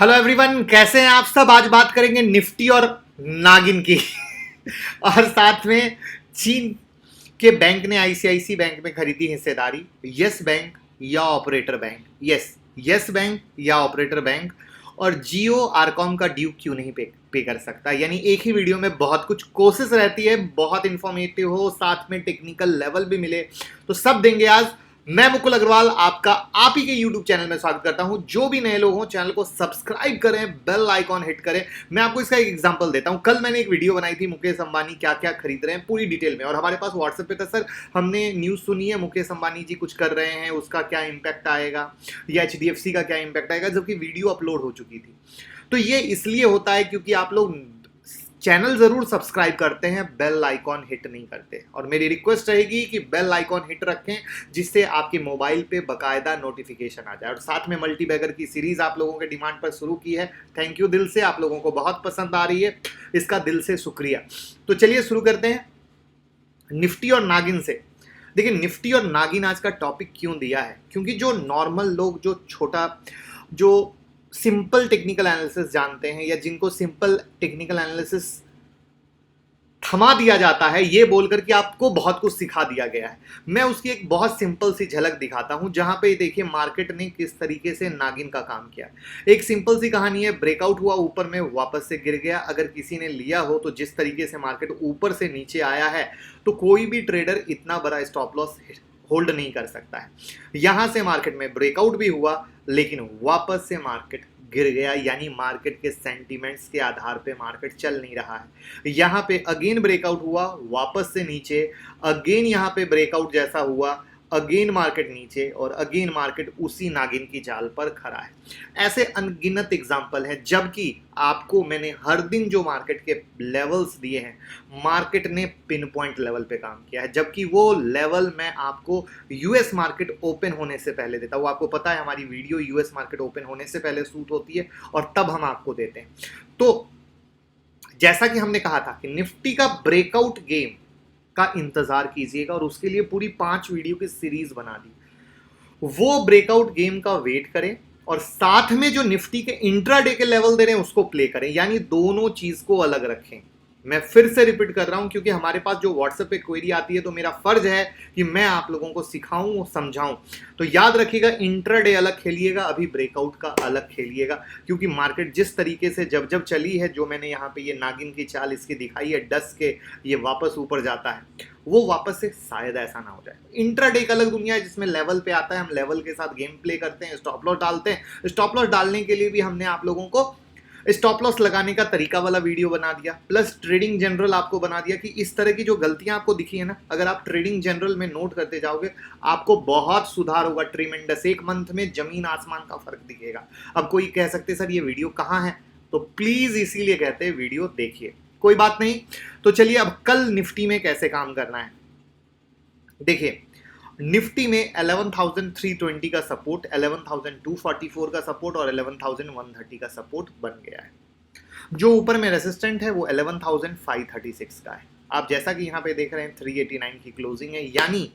Hello everyone, कैसे हैं आप सब। आज बात करेंगे निफ्टी और नागिन की और साथ में चीन के बैंक ने आईसीआईसी बैंक में खरीदी हिस्सेदारी। यस बैंक या ऑपरेटर बैंक, यस बैंक या ऑपरेटर बैंक। और जियो आरकॉम का ड्यू क्यों नहीं पे कर सकता। यानी एक ही वीडियो में बहुत कुछ कोशिश रहती है, बहुत इंफॉर्मेटिव हो, साथ में टेक्निकल लेवल भी मिले, तो सब देंगे आज। मैं मुकुल अग्रवाल आपका आप ही के YouTube चैनल में स्वागत करता हूं। जो भी नए लोग हों चैनल को सब्सक्राइब करें, बेल आइकॉन हिट करें। मैं आपको इसका एक एग्जांपल देता हूं। कल मैंने एक वीडियो बनाई थी, मुकेश अंबानी क्या क्या खरीद रहे हैं पूरी डिटेल में, और हमारे पास व्हाट्सएप पे था, सर हमने न्यूज़ सुनी है मुकेश अंबानी जी कुछ कर रहे हैं, उसका क्या इम्पैक्ट आएगा या HDFC का क्या इम्पैक्ट आएगा, जबकि वीडियो अपलोड हो चुकी थी। तो ये इसलिए होता है क्योंकि आप लोग चैनल जरूर सब्सक्राइब करते हैं, बेल आइकॉन हिट नहीं करते। और मेरी रिक्वेस्ट रहेगी कि बेल आइकॉन हिट रखें, जिससे आपके मोबाइल पे बकायदा नोटिफिकेशन आ जाए। और साथ में मल्टीबैगर की सीरीज आप लोगों के डिमांड पर शुरू की है, थैंक यू दिल से, आप लोगों को बहुत पसंद आ रही है, इसका दिल से शुक्रिया। तो चलिए शुरू करते हैं निफ्टी और नागिन से। देखिए, निफ्टी और नागिन आज का टॉपिक क्यों दिया है, क्योंकि जो नॉर्मल लोग, जो सिंपल टेक्निकल एनालिसिस जानते हैं, या जिनको सिंपल टेक्निकल एनालिसिस थमा दिया जाता है ये बोलकर कि आपको बहुत कुछ सिखा दिया गया है, मैं उसकी एक बहुत सिंपल सी झलक दिखाता हूं, जहां पे देखिए मार्केट ने किस तरीके से नागिन का काम किया। एक सिंपल सी कहानी है, ब्रेकआउट हुआ, ऊपर में वापस से गिर गया। अगर किसी ने लिया हो तो जिस तरीके से मार्केट ऊपर से नीचे आया है, तो कोई भी ट्रेडर इतना बड़ा स्टॉप लॉस होल्ड नहीं कर सकता है। यहां से मार्केट में ब्रेकआउट भी हुआ, लेकिन वापस से मार्केट गिर गया, यानी मार्केट के सेंटीमेंट्स के आधार पे मार्केट चल नहीं रहा है। यहां पे अगेन ब्रेकआउट हुआ, वापस से नीचे, अगेन यहां पे ब्रेकआउट जैसा हुआ, अगेन मार्केट नीचे, और अगेन मार्केट उसी नागिन की जाल पर खड़ा है। ऐसे अनगिनत एग्जाम्पल हैं, जबकि आपको मैंने हर दिन जो मार्केट के लेवल्स दिए हैं, मार्केट ने पिन पॉइंट लेवल पे काम किया है, जबकि वो लेवल मैं आपको यूएस मार्केट ओपन होने से पहले देता हूं। आपको पता है हमारी वीडियो यूएस मार्केट ओपन होने से पहले शूट होती है, और तब हम आपको देते हैं। तो जैसा कि हमने कहा था कि निफ्टी का ब्रेकआउट गेम का इंतजार कीजिएगा, और उसके लिए पूरी 5 वीडियो की सीरीज बना दी। वो ब्रेकआउट गेम का वेट करें, और साथ में जो निफ्टी के इंट्राडे के लेवल दे रहे हैं उसको प्ले करें, यानी दोनों चीज को अलग रखें। मैं फिर से रिपीट कर रहा हूं, क्योंकि हमारे पास जो व्हाट्सएप पे क्वेरी आती है, तो मेरा फर्ज है कि मैं आप लोगों को सिखाऊं और समझाऊं। तो याद रखिएगा, इंट्राडे अलग खेलिएगा, अभी ब्रेकआउट का अलग खेलिएगा, क्योंकि मार्केट जिस तरीके से जब जब चली है, जो मैंने यहाँ पे ये नागिन की चाल इसकी दिखाई है, डस के ये वापस ऊपर जाता है, वो वापस से शायद ऐसा ना हो जाए। इंट्राडे एक अलग दुनिया है, जिसमें लेवल पे आता है, हम लेवल के साथ गेम प्ले करते हैं, स्टॉप लॉस डालते हैं। स्टॉप लॉस डालने के लिए भी हमने आप लोगों को स्टॉप लॉस लगाने का तरीका वाला वीडियो बना दिया, प्लस ट्रेडिंग जनरल आपको बना दिया, कि इस तरह की जो गलतियां आपको दिखी है ना, अगर आप ट्रेडिंग जनरल में नोट करते जाओगे, आपको बहुत सुधार होगा, ट्रीमेंडस। एक मंथ में जमीन आसमान का फर्क दिखेगा। अब कोई कह सकते सर ये वीडियो कहाँ है, तो प्लीज इसीलिए कहते हैं वीडियो देखिए, कोई बात नहीं। तो चलिए, अब कल निफ्टी में कैसे काम करना है देखिए। निफ्टी में 11,320 का सपोर्ट, 11,244 का सपोर्ट और 11,130 का सपोर्ट बन गया है। जो ऊपर में रेसिस्टेंट है वो 11,536 का है। आप जैसा कि यहाँ पे देख रहे हैं 389 की क्लोजिंग है, यानी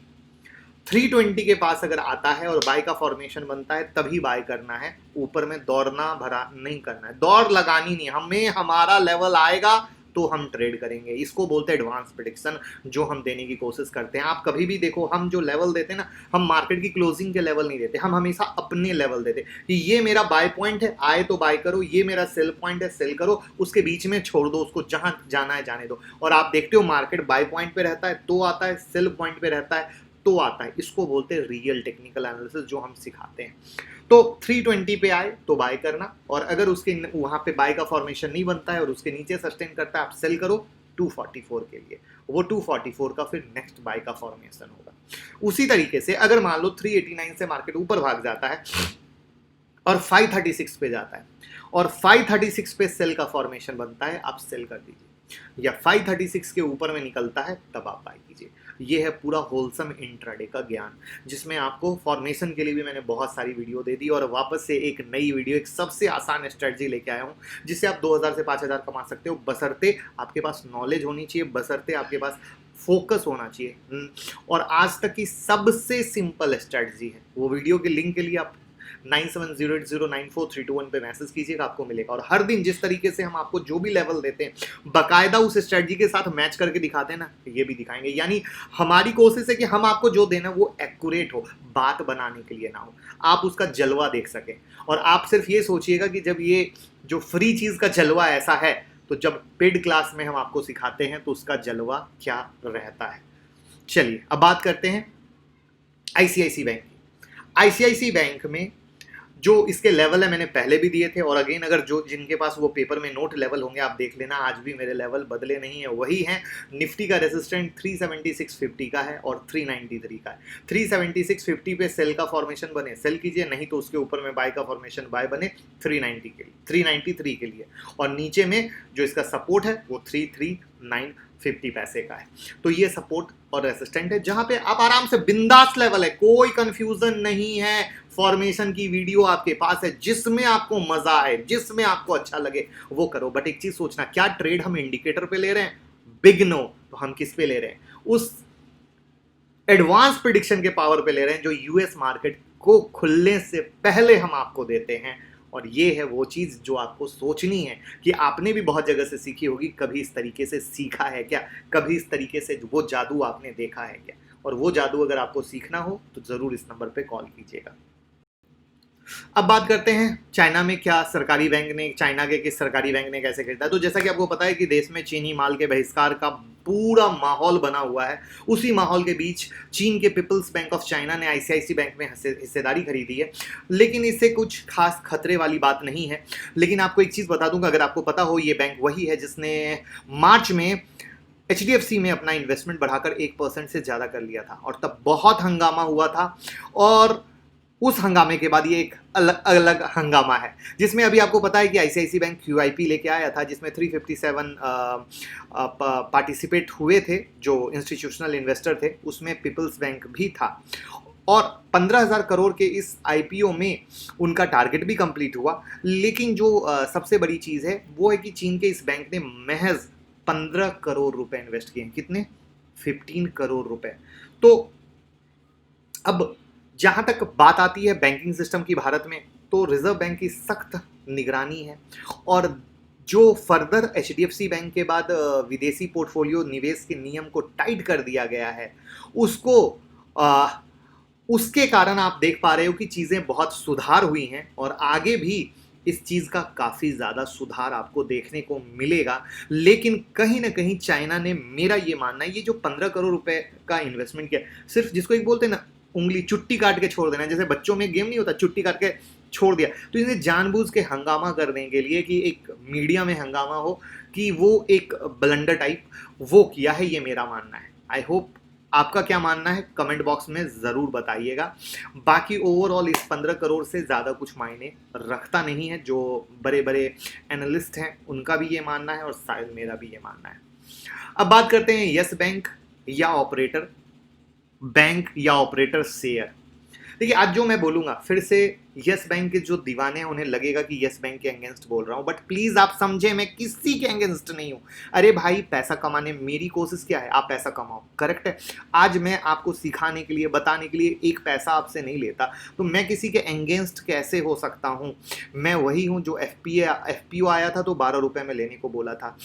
320 के पास अगर आता है और बाय का फॉर्मेशन बनता है, तभी बाय करना है। ऊपर में दौड़ना भरा नहीं करना है, दौड़ लगानी नहीं। हमें हमारा लेवल आएगा तो हम ट्रेड करेंगे, इसको बोलते हैं एडवांस प्रेडिक्शन, जो हम देने की कोशिश करते हैं। आप कभी भी देखो, हम जो लेवल देते हैं ना, हम मार्केट की क्लोजिंग के लेवल नहीं देते, हम हमेशा अपने लेवल देते कि ये मेरा बाय पॉइंट है, आए तो बाय करो, ये मेरा सेल पॉइंट है, सेल करो, उसके बीच में छोड़ दो, उसको जहां जाना है जाने दो। और आप देखते हो मार्केट बाय पॉइंट पे रहता है तो आता है, सेल पॉइंट पे रहता है तो आता है। इसको बोलते हैं रियल टेक्निकल एनालिसिस, जो हम सिखाते हैं। तो 320 पे आए तो बाय करना, और अगर उसके वहां पे बाय का फॉर्मेशन नहीं बनता है और उसके नीचे सस्टेन करता है, आप सेल करो 244 के लिए। वो 244 का फिर नेक्स्ट बाय का फॉर्मेशन होगा। उसी तरीके से अगर मान लो 389 से मार्केट ऊपर भाग जाता है और 536 पे जाता है, और 536 पे सेल का फॉर्मेशन बनता है, आप सेल कर दीजिए, या 536 के ऊपर में निकलता है तब आप बाय कीजिए। ये है पूरा होलसम इंट्राडे का ज्ञान, जिसमें आपको फॉर्मेशन के लिए भी मैंने बहुत सारी वीडियो दे दी, और वापस से एक नई वीडियो, एक सबसे आसान स्ट्रेटजी लेके आया हूँ, जिससे आप 2000 से 5000 कमा सकते हो, बशर्ते आपके पास नॉलेज होनी चाहिए, बशर्ते आपके पास फोकस होना चाहिए। और आज तक की सबसे सिंपल स्ट्रेटजी है, वो वीडियो के लिंक के लिए आप 9708094321 पे मैसेज कीजिएगा, आपको मिलेगा। और हर दिन जिस तरीके से हम आपको जो भी लेवल देते हैं बाकायदा उस स्ट्रेटजी के साथ मैच करके दिखाते हैं ना, ये भी दिखाएंगे। यानी हमारी कोशिश है कि हम आपको जो देना वो एक्यूरेट हो, बात बनाने के लिए ना हो, आप उसका जलवा देख सकें। और आप सिर्फ ये सोचिएगा कि जब ये जो फ्री चीज का जलवा ऐसा है, तो जब पेड क्लास में हम आपको सिखाते हैं तो उसका जलवा क्या रहता है। चलिए अब बात करते हैं आईसीआईसी बैंक की। आईसीआईसी बैंक में जो इसके लेवल है मैंने पहले भी दिए थे, और अगेन अगर जो जिनके पास वो पेपर में नोट लेवल होंगे आप देख लेना, आज भी मेरे लेवल बदले नहीं है, वही है। निफ्टी का रेजिस्टेंट 37650 का है और 393 का है। 37650 पे सेल का फॉर्मेशन बने सेल कीजिए, नहीं तो उसके ऊपर में बाय का फॉर्मेशन बाय बने 390 के लिए, 393 के लिए, और नीचे में जो इसका सपोर्ट है वो 33950 पैसे का है। तो ये सपोर्ट और रेजिस्टेंट है जहां पे आप आराम से बिंदास लेवल है, कोई कंफ्यूजन नहीं है। फॉर्मेशन की वीडियो आपके पास है, जिसमें आपको मजा आए, जिसमें आपको अच्छा लगे वो करो। बट एक चीज सोचना, क्या ट्रेड हम इंडिकेटर पे ले रहे हैं? Big no. तो हम किस पे ले रहे हैं? उस एडवांस प्रिडिक्शन के पावर पे ले रहे हैं जो यूएस मार्केट को खुलने से पहले हम आपको देते हैं। और ये है वो चीज जो आपको सोचनी है कि आपने भी बहुत जगह से सीखी होगी, कभी इस तरीके से सीखा है क्या, कभी इस तरीके से वो जादू आपने देखा है क्या। और वो जादू अगर आपको सीखना हो तो जरूर इस नंबर पे कॉल कीजिएगा। अब बात करते हैं चाइना में क्या सरकारी बैंक ने, चाइना के किस सरकारी बैंक ने कैसे खरीदा। तो जैसा कि आपको पता है कि देश में चीनी माल के बहिष्कार का पूरा माहौल बना हुआ है। उसी माहौल के बीच चीन के पीपल्स बैंक ऑफ चाइना ने आईसीआईसी बैंक में हिस्सेदारी खरीदी है। लेकिन इससे कुछ खास खतरे वाली बात नहीं है। लेकिन आपको एक चीज़ बता दूंगा, अगर आपको पता हो, ये बैंक वही है जिसने मार्च में HDFC में अपना इन्वेस्टमेंट बढ़ाकर 1% से ज़्यादा कर लिया था, और तब बहुत हंगामा हुआ था। और उस हंगामे के बाद ये एक अलग अलग हंगामा है, जिसमें अभी आपको पता है कि आईसीआईसी बैंक QIP लेके आया था, जिसमें 357 पार्टिसिपेट हुए थे जो इंस्टीट्यूशनल इन्वेस्टर थे, उसमें पीपल्स बैंक भी था। और 15,000 करोड़ के इस IPO में उनका टारगेट भी कंप्लीट हुआ। लेकिन जो सबसे बड़ी चीज़ है वो है कि चीन के इस बैंक ने महज 15 करोड़ रुपए इन्वेस्ट किए हैं। कितने? 15 करोड़ रुपए। तो अब जहां तक बात आती है बैंकिंग सिस्टम की भारत में, तो रिजर्व बैंक की सख्त निगरानी है। और जो फर्दर HDFC बैंक के बाद विदेशी पोर्टफोलियो निवेश के नियम को टाइट कर दिया गया है, उसके कारण आप देख पा रहे हो कि चीज़ें बहुत सुधार हुई हैं, और आगे भी इस चीज़ का काफ़ी ज़्यादा सुधार आपको देखने को मिलेगा। लेकिन कहीं ना कहीं चाइना ने, मेरा ये मानना है, ये जो 15 करोड़ रुपए का इन्वेस्टमेंट किया, सिर्फ जिसको एक बोलते हैं ना उंगली चुट्टी काट के छोड़ देना, जैसे बच्चों में गेम नहीं होता चुट्टी काट के छोड़ दिया, तो इन्हें जानबूझ के हंगामा करने के लिए, कि एक मीडिया में हंगामा हो, कि वो एक ब्लंडर टाइप वो किया है, ये मेरा मानना है। आई होप आपका क्या मानना है कमेंट बॉक्स में ज़रूर बताइएगा। बाकी ओवरऑल इस 15 करोड़ से ज़्यादा कुछ मायने रखता नहीं है। जो बड़े बड़े एनालिस्ट हैं उनका भी ये मानना है, और शायद मेरा भी ये मानना है। अब बात करते हैं यस बैंक या ऑपरेटर बैंक या ऑपरेटर शेयर। देखिए, आज जो मैं बोलूंगा, फिर से यस बैंक के जो दीवाने हैं उन्हें लगेगा कि यस बैंक के अगेंस्ट बोल रहा हूं, बट प्लीज आप समझे, मैं किसी के अगेंस्ट नहीं हूं। अरे भाई, पैसा कमाने मेरी कोशिश क्या है? आप पैसा कमाओ, करेक्ट है। आज मैं आपको सिखाने के लिए, बताने के लिए एक पैसा आपसे नहीं लेता, तो मैं किसी के अगेंस्ट कैसे हो सकता हूं? मैं वही हूं जो FPO आया था तो 12 रुपए में लेने को बोला था।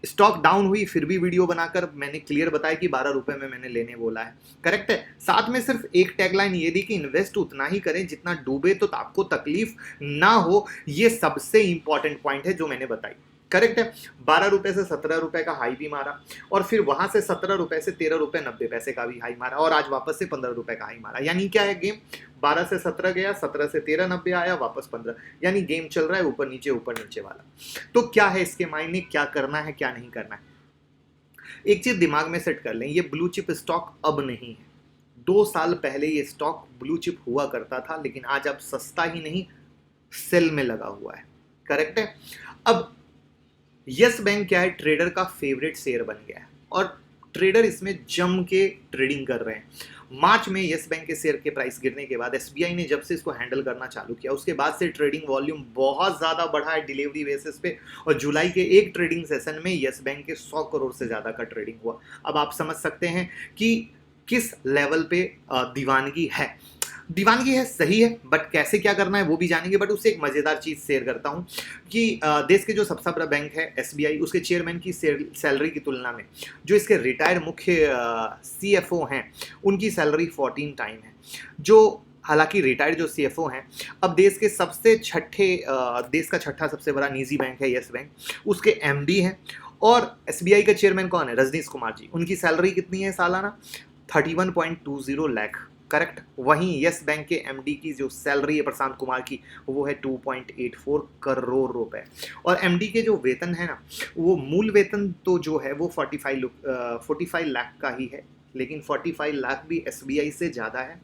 स्टॉक डाउन हुई, फिर भी वीडियो बनाकर मैंने क्लियर बताया कि 12 रुपए में मैंने लेने बोला है, करेक्ट है। साथ में सिर्फ एक टैगलाइन ये दी कि इन्वेस्ट उतना ही करें जितना डूबे तो आपको तकलीफ ना हो। ये सबसे इंपॉर्टेंट पॉइंट है जो मैंने बताई, करेक्ट है। 12 रुपए से 17 रुपए का हाई भी मारा, और फिर वहां से 17 रुपए से 13 रुपए 90 पैसे का भी हाई मारा, और आज वापस से 15 रुपए का हाई मारा। यानी क्या है गेम? 12 से 17 गया, 17 से 13 90 आया, वापस 15, यानी गेम चल रहा है ऊपर नीचे वाला। तो क्या है इसके मायने, क्या करना है क्या नहीं करना है? एक चीज दिमाग में सेट कर लें, ये ब्लू चिप स्टॉक अब नहीं है। 2 साल पहले ये स्टॉक ब्लू चिप हुआ करता था, लेकिन आज अब सस्ता ही नहीं, सेल में लगा हुआ है, करेक्ट है। अब यस बैंक क्या है? ट्रेडर का फेवरेट शेयर बन गया है, और ट्रेडर इसमें जम के ट्रेडिंग कर रहे हैं। मार्च में यस बैंक के शेयर के प्राइस गिरने के बाद SBI ने जब से इसको हैंडल करना चालू किया, उसके बाद से ट्रेडिंग वॉल्यूम बहुत ज़्यादा बढ़ा है डिलीवरी बेसिस पे, और जुलाई के एक ट्रेडिंग सेशन में यस बैंक के 100 करोड़ से ज़्यादा का ट्रेडिंग हुआ। अब आप समझ सकते हैं कि किस लेवल पे दीवानगी है। दीवानगी है, सही है, बट कैसे क्या करना है वो भी जानेंगे। बट उससे एक मज़ेदार चीज़ शेयर करता हूँ कि देश के जो सबसे बड़ा बैंक है एसबीआई, उसके चेयरमैन की सैलरी की तुलना में जो इसके रिटायर्ड मुख्य सीएफओ हैं उनकी सैलरी 14 टाइम है। जो हालांकि रिटायर्ड जो सीएफओ हैं, अब देश के देश का छठा सबसे बड़ा निजी बैंक है यस बैंक, उसके एमडी हैं। और एसबीआई का चेयरमैन कौन है? रजनीश कुमार जी। उनकी सैलरी कितनी है सालाना? 31.20 लाख। करेक्ट। वहीं यस बैंक के एमडी की जो सैलरी है प्रशांत कुमार की, वो है 2.84 करोड़ रुपए। और एमडी के जो वेतन है ना, वो मूल वेतन तो जो है वो 45 लाख का ही है, लेकिन 45 लाख भी एसबीआई से ज़्यादा है।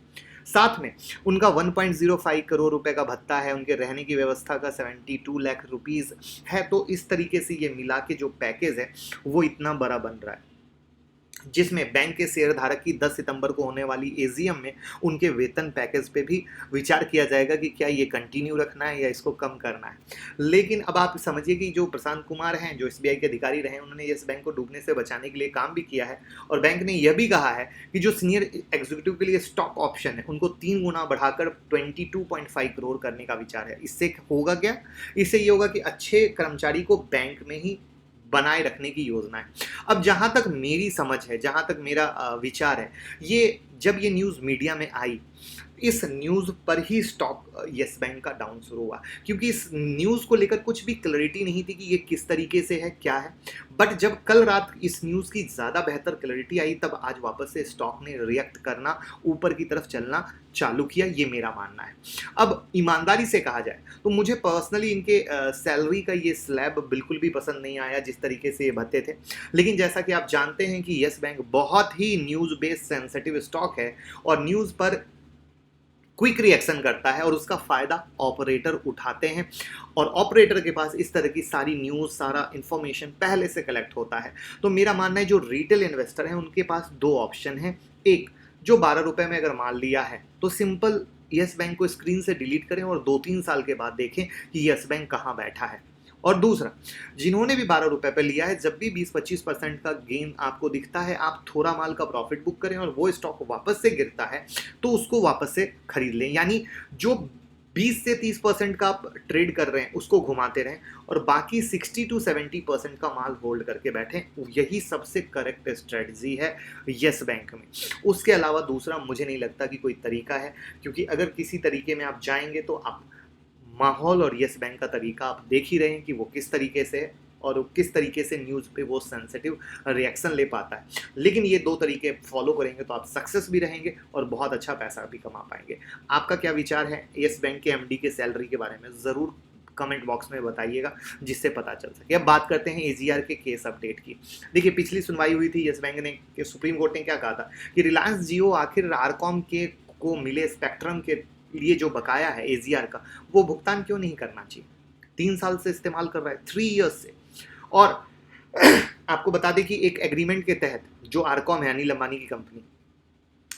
साथ में उनका 1.05 करोड़ रुपए का भत्ता है, उनके रहने की व्यवस्था का 72 लाख रुपीज़ है। तो इस तरीके से ये मिला के जो पैकेज है वो इतना बड़ा बन रहा है, जिसमें बैंक के शेयर धारक की 10 सितंबर को होने वाली एजीएम में उनके वेतन पैकेज पे भी विचार किया जाएगा कि क्या ये कंटिन्यू रखना है या इसको कम करना है। लेकिन अब आप समझिए कि जो प्रशांत कुमार हैं, जो एसबीआई के अधिकारी रहे, उन्होंने इस बैंक को डूबने से बचाने के लिए काम भी किया है। और बैंक ने यह भी कहा है कि जो सीनियर एग्जीक्यूटिव के लिए स्टॉक ऑप्शन है उनको 3 गुना बढ़ाकर 22.5 करोड़ करने का विचार है। इससे होगा क्या? इससे ये होगा कि अच्छे कर्मचारी को बैंक में ही बनाए रखने की योजना है। अब जहां तक मेरी समझ है, जहां तक मेरा विचार है, ये जब ये न्यूज़ मीडिया में आई, इस न्यूज़ पर ही स्टॉक यस बैंक का डाउन शुरू हुआ, क्योंकि इस न्यूज़ को लेकर कुछ भी क्लैरिटी नहीं थी कि ये किस तरीके से है, क्या है। बट जब कल रात इस न्यूज़ की ज़्यादा बेहतर क्लैरिटी आई, तब आज वापस से स्टॉक ने रिएक्ट करना, ऊपर की तरफ चलना चालू किया, ये मेरा मानना है। अब ईमानदारी से कहा जाए तो मुझे पर्सनली इनके सैलरी का ये स्लैब बिल्कुल भी पसंद नहीं आया, जिस तरीके से ये भत्ते थे। लेकिन जैसा कि आप जानते हैं कि यस बैंक बहुत ही न्यूज़ बेस्ड सेंसिटिव स्टॉक है और न्यूज़ पर क्विक रिएक्शन करता है, और उसका फ़ायदा ऑपरेटर उठाते हैं। और ऑपरेटर के पास इस तरह की सारी न्यूज़, सारा इन्फॉर्मेशन पहले से कलेक्ट होता है। तो मेरा मानना है जो रिटेल इन्वेस्टर हैं उनके पास 2 ऑप्शन हैं। एक, जो 12 रुपये में अगर माल लिया है तो सिंपल यस बैंक को स्क्रीन से डिलीट करें और 2-3 साल के बाद देखें कि यस बैंक कहाँ बैठा है। और दूसरा, जिन्होंने भी 12 रुपये पर लिया है, जब भी 20-25% का गेन आपको दिखता है, आप थोड़ा माल का प्रॉफिट बुक करें और वो स्टॉक वापस से गिरता है तो उसको वापस से खरीद लें। यानी जो 20 से 30% का आप ट्रेड कर रहे हैं उसको घुमाते रहें और बाकी 60 to 70% का माल होल्ड करके बैठें। यही सबसे करेक्ट स्ट्रेटजी है यस बैंक में। उसके अलावा दूसरा मुझे नहीं लगता कि कोई तरीका है, क्योंकि अगर किसी तरीके में आप जाएंगे तो आप माहौल और यस बैंक का तरीका आप देख ही रहे हैं कि वो किस तरीके से है और किस तरीके से न्यूज़ पे वो सेंसिटिव रिएक्शन ले पाता है। लेकिन ये 2 तरीके फॉलो करेंगे तो आप सक्सेस भी रहेंगे और बहुत अच्छा पैसा भी कमा पाएंगे। आपका क्या विचार है यस बैंक के एमडी के सैलरी के बारे में? ज़रूर कमेंट बॉक्स में बताइएगा, जिससे पता चल सके। अब बात करते हैं एजीआर के केस अपडेट की। देखिए, पिछली सुनवाई हुई थी यस बैंक ने कि सुप्रीम कोर्ट ने क्या कहा था कि रिलायंस जियो आखिर आरकॉम के को मिले स्पेक्ट्रम के लिए जो बकाया है एजीआर का, वो भुगतान क्यों नहीं करना चाहिए। 3 साल से इस्तेमाल कर रहा है, 3 ईयर्स से। और आपको बता दें कि एक एग्रीमेंट के तहत जो आरकॉम है, अनिल अंबानी की कंपनी,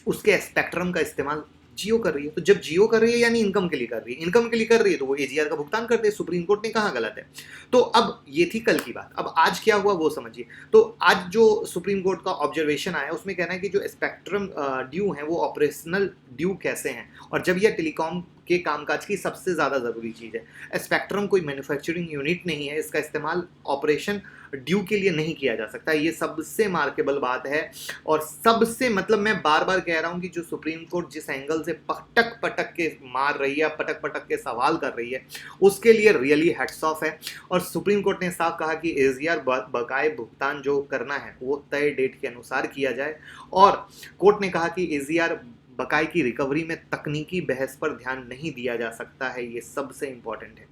उसके स्पेक्ट्रम का इस्तेमाल जियो कर रही है। तो जब जियो कर रही है यानी इनकम के लिए कर रही है, इनकम के लिए कर रही है तो वो एजीआर का भुगतान करते हैं। सुप्रीम कोर्ट ने कहा गलत है। तो अब ये थी कल की बात। अब आज क्या हुआ वो समझिए। तो आज जो सुप्रीम कोर्ट का ऑब्जर्वेशन आया उसमें कहना है कि जो स्पेक्ट्रम ड्यू हैं वो ऑपरेशनल ड्यू कैसे हैं, और जब यह टेलीकॉम के कामकाज की सबसे ज़्यादा ज़रूरी चीज़ है। स्पेक्ट्रम कोई मैन्युफैक्चरिंग यूनिट नहीं है, इसका इस्तेमाल ऑपरेशन ड्यू के लिए नहीं किया जा सकता। ये सबसे मार्केबल बात है और सबसे, मतलब मैं बार बार कह रहा हूँ कि जो सुप्रीम कोर्ट जिस एंगल से पटक पटक के मार रही है, पटक पटक के सवाल कर रही है, उसके लिए रियली हैट्स ऑफ है। और सुप्रीम कोर्ट ने साफ कहा कि एजीआर बकाए भुगतान जो करना है वो तय डेट के अनुसार किया जाए। और कोर्ट ने कहा कि एजीआर बकाए की रिकवरी में तकनीकी बहस पर ध्यान नहीं दिया जा सकता है, ये सबसे इम्पॉर्टेंट है।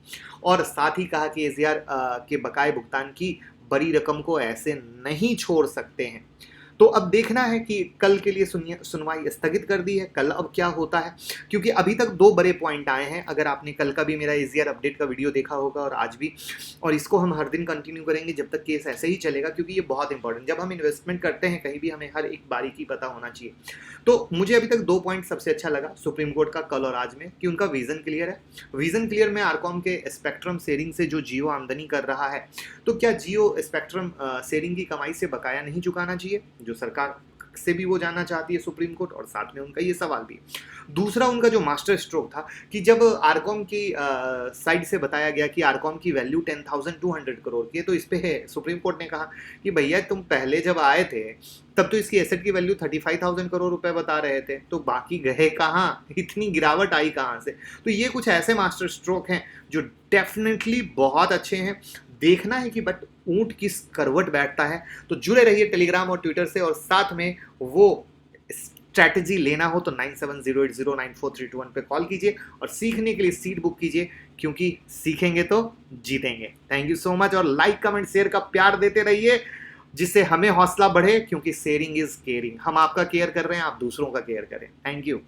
और साथ ही कहा कि एजीआर के बकाए भुगतान की बड़ी रकम को ऐसे नहीं छोड़ सकते हैं। तो अब देखना है कि कल के लिए सुनवाई स्थगित कर दी है, कल अब क्या होता है, क्योंकि अभी तक 2 बड़े पॉइंट आए हैं। अगर आपने कल का भी मेरा एजीआर अपडेट का वीडियो देखा होगा और आज भी, और इसको हम हर दिन कंटिन्यू करेंगे जब तक केस ऐसे ही चलेगा, क्योंकि ये बहुत इंपॉर्टेंट। जब हम इन्वेस्टमेंट करते हैं कहीं भी, हमें हर एक बारीकी पता होना चाहिए। तो मुझे अभी तक 2 पॉइंट सबसे अच्छा लगा सुप्रीम कोर्ट का कल और आज में, कि उनका विजन क्लियर है। विजन क्लियर में आरकॉम के स्पेक्ट्रम शेयरिंग से जो जियो आमदनी कर रहा है, तो क्या जियो स्पेक्ट्रम शेयरिंग की कमाई से बकाया नहीं चुकाना चाहिए, जो सरकार से भी वो जानना चाहती है सुप्रीम कोर्ट, और साथ में उनका ये सवाल भी है। दूसरा उनका जो मास्टर स्ट्रोक था कि जब आरकॉम की साइड से बताया गया कि आरकॉम की वैल्यू 10,200 करोड़ की है, तो इस पे सुप्रीम कोर्ट ने कहा कि भैया तुम पहले जब आए थे तब तो इसकी एसेट की वैल्यू 35,000 करोड़ रुपए बता रहे थे, तो बाकी गए कहाँ, इतनी गिरावट आई कहाँ से। तो ये कुछ ऐसे मास्टर स्ट्रोक हैं जो डेफिनेटली बहुत अच्छे हैं। देखना है कि बट ऊंट किस करवट बैठता है। तो जुड़े रहिए टेलीग्राम और ट्विटर से, और साथ में वो स्ट्रैटेजी लेना हो तो 9708094321 पे कॉल कीजिए और सीखने के लिए सीट बुक कीजिए, क्योंकि सीखेंगे तो जीतेंगे। थैंक यू सो मच, और लाइक कमेंट शेयर का प्यार देते रहिए जिससे हमें हौसला बढ़े, क्योंकि शेयरिंग इज केयरिंग। हम आपका केयर कर रहे हैं, आप दूसरों का केयर करें। Thank you.